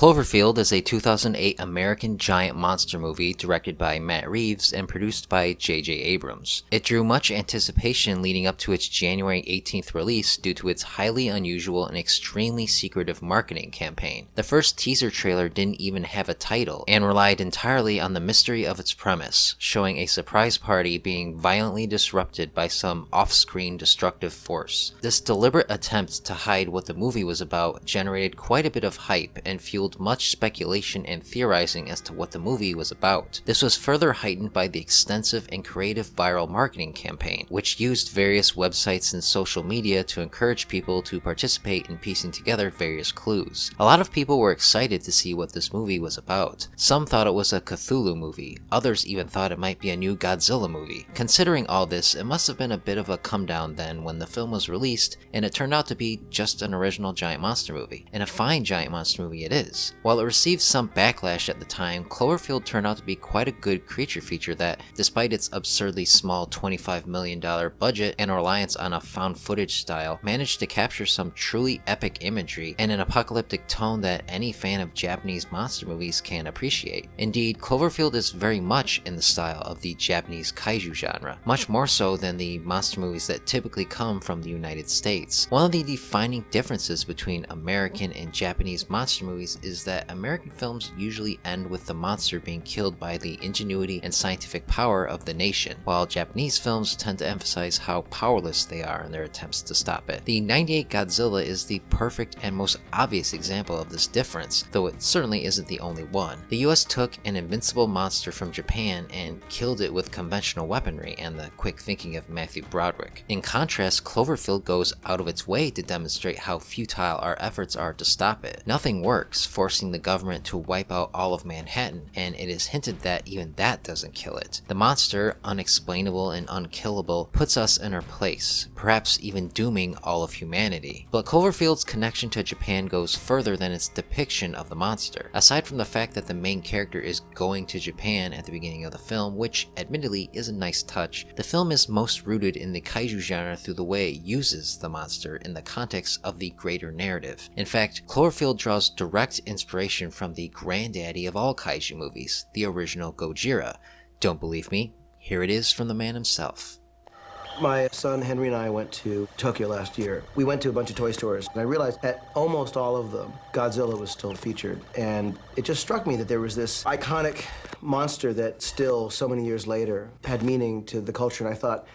Cloverfield is a 2008 American giant monster movie directed by Matt Reeves and produced by J.J Abrams. It drew much anticipation leading up to its January 18th release due to its highly unusual and extremely secretive marketing campaign. The first teaser trailer didn't even have a title and relied entirely on the mystery of its premise, showing a surprise party being violently disrupted by some off-screen destructive force. This deliberate attempt to hide what the movie was about generated quite a bit of hype and fueled much speculation and theorizing as to what the movie was about. This was further heightened by the extensive and creative viral marketing campaign, which used various websites and social media to encourage people to participate in piecing together various clues. A lot of people were excited to see what this movie was about. Some thought it was a Cthulhu movie, others even thought it might be a new Godzilla movie. Considering all this, it must have been a bit of a come down then when the film was released, and it turned out to be just an original giant monster movie. And a fine giant monster movie it is. While it received some backlash at the time, Cloverfield turned out to be quite a good creature feature that, despite its absurdly small $25 million budget and reliance on a found footage style, managed to capture some truly epic imagery and an apocalyptic tone that any fan of Japanese monster movies can appreciate. Indeed, Cloverfield is very much in the style of the Japanese kaiju genre, much more so than the monster movies that typically come from the United States. One of the defining differences between American and Japanese monster movies is that American films usually end with the monster being killed by the ingenuity and scientific power of the nation, while Japanese films tend to emphasize how powerless they are in their attempts to stop it. The '98 Godzilla is the perfect and most obvious example of this difference, though it certainly isn't the only one. The US took an invincible monster from Japan and killed it with conventional weaponry and the quick thinking of Matthew Broderick. In contrast, Cloverfield goes out of its way to demonstrate how futile our efforts are to stop it. Nothing works, forcing the government to wipe out all of Manhattan, and it is hinted that even that doesn't kill it. The monster, unexplainable and unkillable, puts us in our place, perhaps even dooming all of humanity. But Cloverfield's connection to Japan goes further than its depiction of the monster. Aside from the fact that the main character is going to Japan at the beginning of the film, which admittedly is a nice touch, the film is most rooted in the kaiju genre through the way it uses the monster in the context of the greater narrative. In fact, Cloverfield draws direct inspiration from the granddaddy of all kaiju movies, the original Gojira. Don't believe me? Here it is from the man himself. My son Henry and I went to Tokyo last year. We went to a bunch of toy stores, and I realized at almost all of them, Godzilla was still featured. And it just struck me that there was this iconic monster that still, so many years later, had meaning to the culture. And I thought,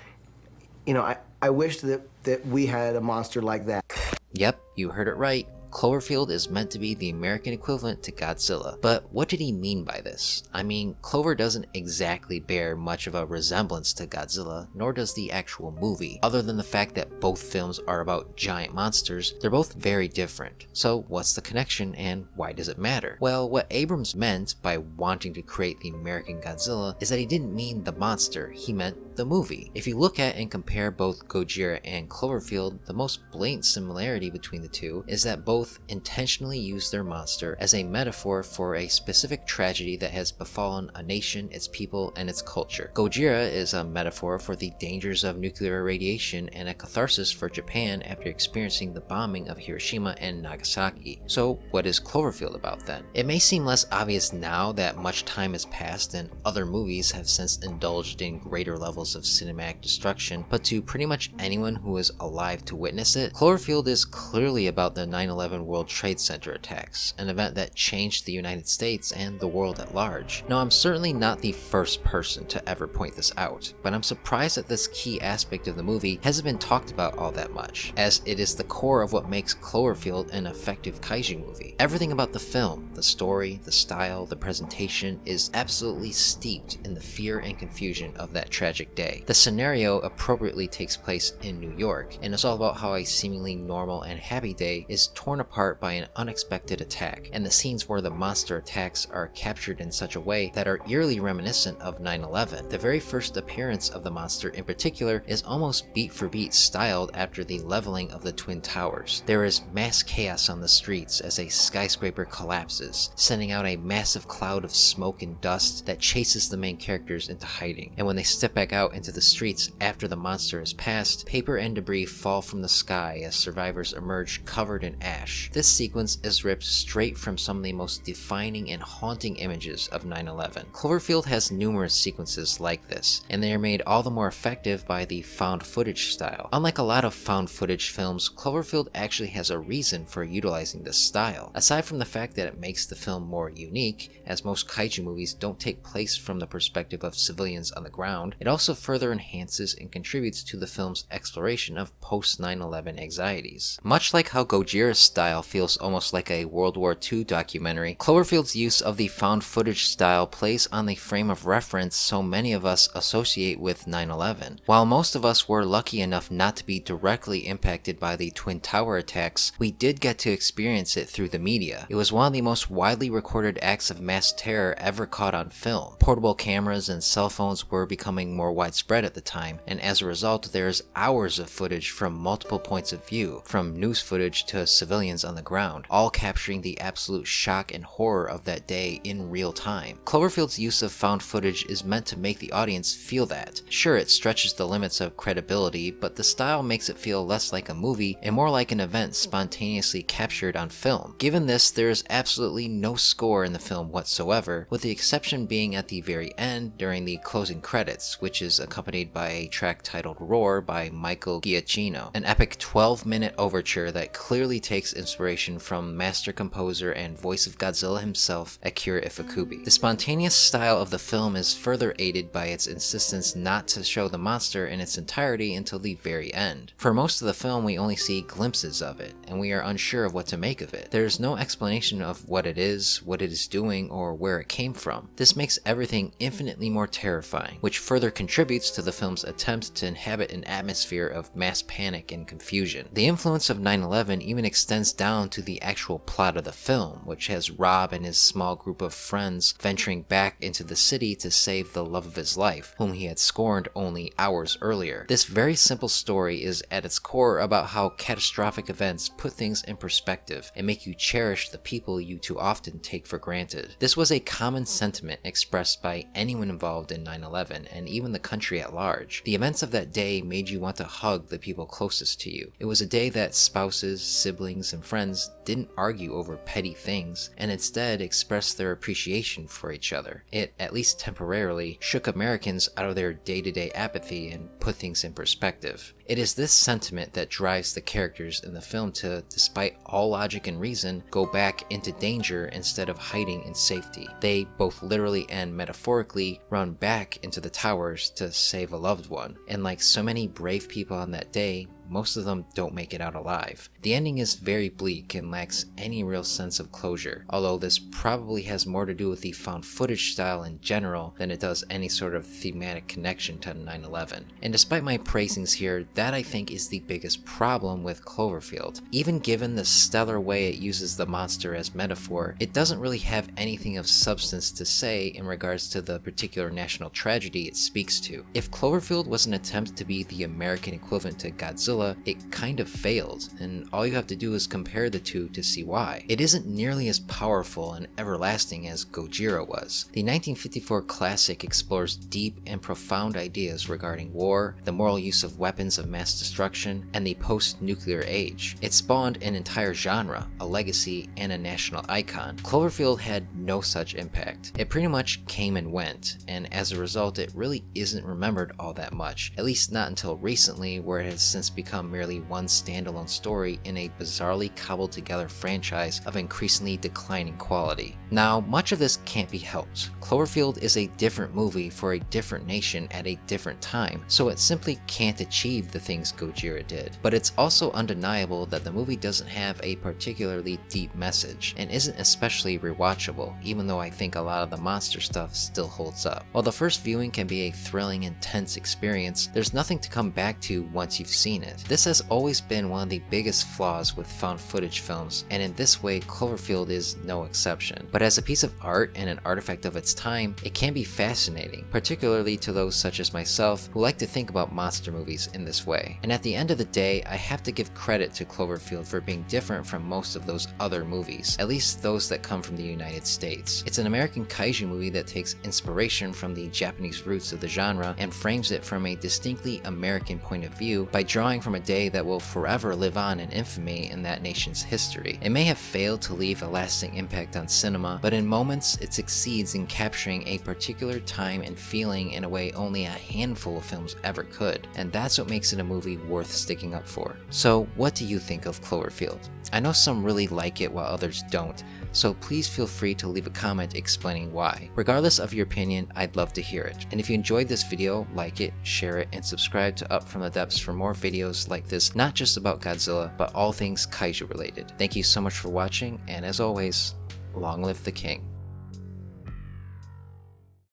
you know, I wished that we had a monster like that. Yep, you heard it right. Cloverfield is meant to be the American equivalent to Godzilla. But what did he mean by this? I mean, Clover doesn't exactly bear much of a resemblance to Godzilla, nor does the actual movie. Other than the fact that both films are about giant monsters, they're both very different. So what's the connection and why does it matter? Well, what Abrams meant by wanting to create the American Godzilla is that he didn't mean the monster, he meant the movie. If you look at and compare both Gojira and Cloverfield, the most blatant similarity between the two is that both intentionally use their monster as a metaphor for a specific tragedy that has befallen a nation, its people, and its culture. Gojira is a metaphor for the dangers of nuclear radiation and a catharsis for Japan after experiencing the bombing of Hiroshima and Nagasaki. So what is Cloverfield about then? It may seem less obvious now that much time has passed and other movies have since indulged in greater levels of cinematic destruction, but to pretty much anyone who is alive to witness it, Cloverfield is clearly about the 9/11 World Trade Center attacks, an event that changed the United States and the world at large. Now, I'm certainly not the first person to ever point this out, but I'm surprised that this key aspect of the movie hasn't been talked about all that much, as it is the core of what makes Cloverfield an effective kaiju movie. Everything about the film, the story, the style, the presentation, is absolutely steeped in the fear and confusion of that tragic day. The scenario appropriately takes place in New York, and it's all about how a seemingly normal and happy day is torn apart by an unexpected attack, and the scenes where the monster attacks are captured in such a way that are eerily reminiscent of 9/11. The very first appearance of the monster in particular is almost beat for beat styled after the leveling of the Twin Towers. There is mass chaos on the streets as a skyscraper collapses, sending out a massive cloud of smoke and dust that chases the main characters into hiding, and when they step back out, out into the streets after the monster is passed, paper and debris fall from the sky as survivors emerge covered in ash. This sequence is ripped straight from some of the most defining and haunting images of 9/11. Cloverfield has numerous sequences like this, and they are made all the more effective by the found footage style. Unlike a lot of found footage films, Cloverfield actually has a reason for utilizing this style. Aside from the fact that it makes the film more unique, as most kaiju movies don't take place from the perspective of civilians on the ground, it also further enhances and contributes to the film's exploration of post-9/11 anxieties. Much like how Gojira's style feels almost like a World War II documentary, Cloverfield's use of the found footage style plays on the frame of reference so many of us associate with 9/11. While most of us were lucky enough not to be directly impacted by the Twin Tower attacks, we did get to experience it through the media. It was one of the most widely recorded acts of mass terror ever caught on film. Portable cameras and cell phones were becoming more widespread at the time, and as a result there's hours of footage from multiple points of view, from news footage to civilians on the ground, all capturing the absolute shock and horror of that day in real time. Cloverfield's use of found footage is meant to make the audience feel that. Sure, it stretches the limits of credibility, but the style makes it feel less like a movie and more like an event spontaneously captured on film. Given this, there is absolutely no score in the film whatsoever, with the exception being at the very end during the closing credits, which is accompanied by a track titled Roar by Michael Giacchino, an epic 12-minute overture that clearly takes inspiration from master composer and voice of Godzilla himself, Akira Ifukube. The spontaneous style of the film is further aided by its insistence not to show the monster in its entirety until the very end. For most of the film, we only see glimpses of it, and we are unsure of what to make of it. There is no explanation of what it is doing, or where it came from. This makes everything infinitely more terrifying, which further contributes to the film's attempt to inhabit an atmosphere of mass panic and confusion. The influence of 9/11 even extends down to the actual plot of the film, which has Rob and his small group of friends venturing back into the city to save the love of his life, whom he had scorned only hours earlier. This very simple story is at its core about how catastrophic events put things in perspective and make you cherish the people you too often take for granted. This was a common sentiment expressed by anyone involved in 9/11 and even the country at large. The events of that day made you want to hug the people closest to you. It was a day that spouses, siblings, and friends didn't argue over petty things and instead expressed their appreciation for each other. It, at least temporarily, shook Americans out of their day-to-day apathy and put things in perspective. It is this sentiment that drives the characters in the film to, despite all logic and reason, go back into danger instead of hiding in safety. They, both literally and metaphorically, run back into the towers to save a loved one. And like so many brave people on that day, most of them don't make it out alive. The ending is very bleak and lacks any real sense of closure, although this probably has more to do with the found footage style in general than it does any sort of thematic connection to 9/11. And despite my praisings here, that I think is the biggest problem with Cloverfield. Even given the stellar way it uses the monster as metaphor, it doesn't really have anything of substance to say in regards to the particular national tragedy it speaks to. If Cloverfield was an attempt to be the American equivalent to Godzilla, it kind of failed, and all you have to do is compare the two to see why. It isn't nearly as powerful and everlasting as Gojira was. The 1954 classic explores deep and profound ideas regarding war, the moral use of weapons of mass destruction, and the post-nuclear age. It spawned an entire genre, a legacy, and a national icon. Cloverfield had no such impact. It pretty much came and went, and as a result it really isn't remembered all that much, at least not until recently, where it has since become merely one standalone story in a bizarrely cobbled together franchise of increasingly declining quality. Now, much of this can't be helped. Cloverfield is a different movie for a different nation at a different time, so it simply can't achieve the things Gojira did. But it's also undeniable that the movie doesn't have a particularly deep message, and isn't especially rewatchable, even though I think a lot of the monster stuff still holds up. While the first viewing can be a thrilling, intense experience, there's nothing to come back to once you've seen it. it. This has always been one of the biggest flaws with found footage films, and in this way Cloverfield is no exception. But as a piece of art and an artifact of its time, it can be fascinating, particularly to those such as myself who like to think about monster movies in this way. And at the end of the day, I have to give credit to Cloverfield for being different from most of those other movies, at least those that come from the United States. It's an American kaiju movie that takes inspiration from the Japanese roots of the genre and frames it from a distinctly American point of view by drawing from a day that will forever live on in infamy in that nation's history. It may have failed to leave a lasting impact on cinema, but in moments it succeeds in capturing a particular time and feeling in a way only a handful of films ever could, and that's what makes it a movie worth sticking up for. So what do you think of Cloverfield? I know some really like it while others don't, so please feel free to leave a comment explaining why. Regardless of your opinion, I'd love to hear it. And if you enjoyed this video, like it, share it, and subscribe to Up From The Depths for more videos like this, not just about Godzilla, but all things kaiju related. Thank you so much for watching, and as always, long live the king.